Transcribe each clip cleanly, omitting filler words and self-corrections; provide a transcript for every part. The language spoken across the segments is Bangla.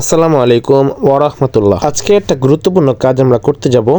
আসসালামু আলাইকুম ওয়া রাহমাতুল্লাহ। আজকে একটা গুরুত্বপূর্ণ কাজ আমরা করতে যাব।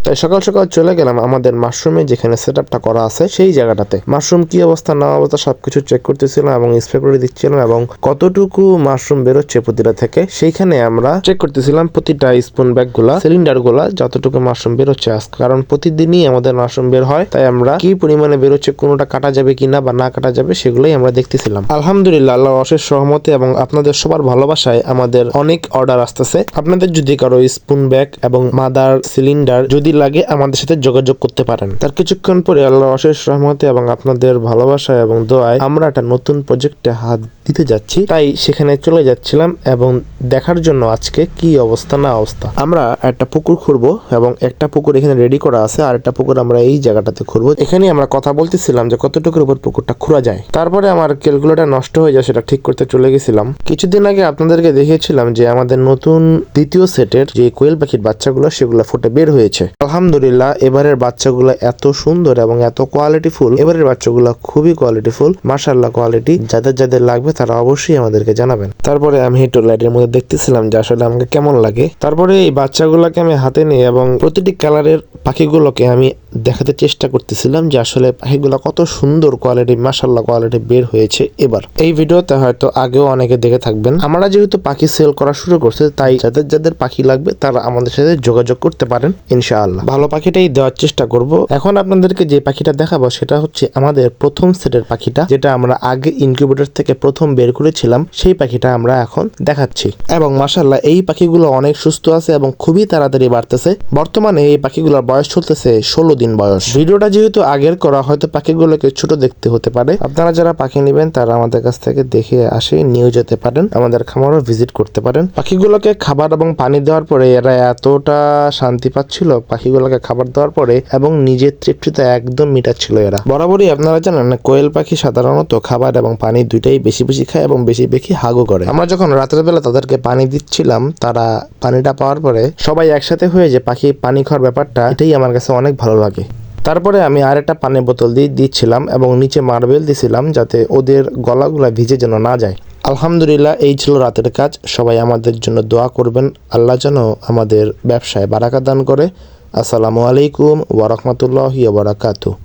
তাই সকাল সকাল চলে গেলাম আমাদের মাশরুমে যেখানে সেটআপটা করা আছে সেই জায়গাটাতে। মাশরুম কি অবস্থা না অবস্থা সবকিছু চেক করতেছিলাম এবং স্প্রে করে দিচ্ছিলাম এবং কতটুকু মাশরুম বেরোচ্ছে প্রতিটা থেকে সেইখানে আমরা চেক করতেছিলাম প্রতিটা স্পুন ব্যাগগুলা, সিলিন্ডারগুলা যতটুকু মাশরুম বেরোচ্ছে আজকে, কারণ প্রতিদিনই আমাদের মাশরুম বের হয়। তাই আমরা কি পরিমাণে বেরোচ্ছে, কোনোটা কাটা যাবে কিনা বা না কাটা যাবে সেগুলোই আমরা দেখতেছিলাম। আলহামদুলিল্লাহ, আল্লাহর অশেষ রহমতে এবং আপনাদের সবার ভালোবাসায় আমাদের অনেক অর্ডার আসতেছে। আপনাদের যদি কারো স্পুন ব্যাগ এবং মাদার সিলিন্ডার যদি লাগে আমাদের সাথে যোগাযোগ করতে পারেন। তার কিছুক্ষণ পরে আল্লাহর অশেষ রহমতে এবং আপনাদের ভালোবাসায় এবং দোয়ায় আমরা একটা নতুন প্রজেক্টে হাত দিতে যাচ্ছি। তাই সেখানে চলে যাচ্ছিলাম এবং দেখার জন্য আজকে কি অবস্থা না অবস্থা। আমরা একটা পুকুর খুঁড়বো এবং একটা পুকুর এখানে রেডি করা আছে, আর একটা পুকুর আমরা এই জায়গাটাতে খুঁড়বো। এখানে আমরা কথা বলতেছিলাম যে কতটুকুর উপর পুকুরটা খুঁড়া যায়। তারপরে আমার ক্যালকুলেটর নষ্ট হয়ে যায়, সেটা ঠিক করতে চলে গেছিলাম। কিছুদিন আগে আপনাদেরকে দেখিয়েছিলাম যে আমাদের নতুন দ্বিতীয় সেটের যে কোয়েল পাখির বাচ্চাগুলো সেগুলো ফুটে বের হয়েছে। আলহামদুলিল্লাহ, এবারের বাচ্চাগুলো এত সুন্দর এবং এত কোয়ালিটিফুল। এবারের বাচ্চাগুলো খুবই কোয়ালিটিফুল, মাশাআল্লাহ কোয়ালিটি। যাদের যাদের লাগবে তারা অবশ্যই আমাদেরকে জানাবেন। তারপরে আমি একটু লাইটের মধ্যে দেখতেছিলাম যে আসলে আমাকে কেমন লাগে। তারপরে এই বাচ্চাগুলোকে আমি হাতে নিয়ে এবং প্রতিটি কালারের পাখিগুলোকে আমি দেখাতে চেষ্টা করতেছিলাম যে আসলে পাখিগুলো কত সুন্দর কোয়ালিটি, মাশাআল্লাহ কোয়ালিটি বের হয়েছে। এবার এই ভিডিওতে হয়তো আগেও অনেকে দেখে থাকবেন। আমরা যেহেতু পাখি সেল করা শুরু করছে, তাই যাদের যাদের পাখি লাগবে তারা আমাদের সাথে যোগাযোগ করতে পারেন। ইনশাআল্লাহ ভালো পাখিটাই দেওয়ার চেষ্টা করব। এখন আপনাদেরকে যে পাখিটা দেখাবো সেটা হচ্ছে আমাদের প্রথম সেটের পাখিটা, যেটা আমরা আগে ইনকিউবেটর থেকে প্রথম বের করেছিলাম। সেই পাখিটা আমরা এখন দেখাচ্ছি এবং মাশাআল্লাহ এই পাখিগুলো অনেক সুস্থ আছে এবং খুবই তাড়াতাড়ি বাড়তেছে। বর্তমানে এই পাখিগুলোর বয়স চলতেছে 16 দিন বয়স। ভিডিওটা যেহেতু আগের করা, হয়তো পাখিগুলোকে ছোট দেখতে হতে পারে। আপনারা যারা পাখি নেবেন তারা আমাদের কাছ থেকে দেখে আসে নিয়ে যেতে পারেন, আমাদের খামারও ভিজিট করতে পারেন। পাখিগুলোকে খাবার এবং পানি দেওয়ার পরে এরা এতটা শান্তি পাচ্ছিল পাখিগুলোকে খাবার দেওয়ার পরে, এবং নিজের তৃপ্তিতে একদম মিটাচ্ছিল এরা। বরাবরই আপনারা জানেন কোয়েল পাখি সাধারণত খাবার এবং পানি দুইটাই বেশি বেশি খায় এবং বেশি বেশি হাগও করে। আমরা যখন রাতের বেলা তাদেরকে পানি দিচ্ছিলাম, তারা পানিটা পাওয়ার পরে সবাই একসাথে হয়ে যে পাখি পানি খাওয়ার ব্যাপারটা, এটাই আমার কাছে অনেক ভালো লাগে। তারপরে আমি আরেকটা পানির বোতল দিয়ে দিচ্ছিলাম এবং নিচে মার্বেল দিছিলাম যাতে ওদের গলাগুলা ভিজে যেন না যায়। আলহামদুলিল্লাহ, এই ছিল রাতের কাজ। সবাই আমাদের জন্য দোয়া করবেন, আল্লাহ যেন আমাদের ব্যবসায় বারাকা দান করে। আসসালামু আলাইকুম ওয়া রাহমাতুল্লাহি ওয়া বারাকাতুহু।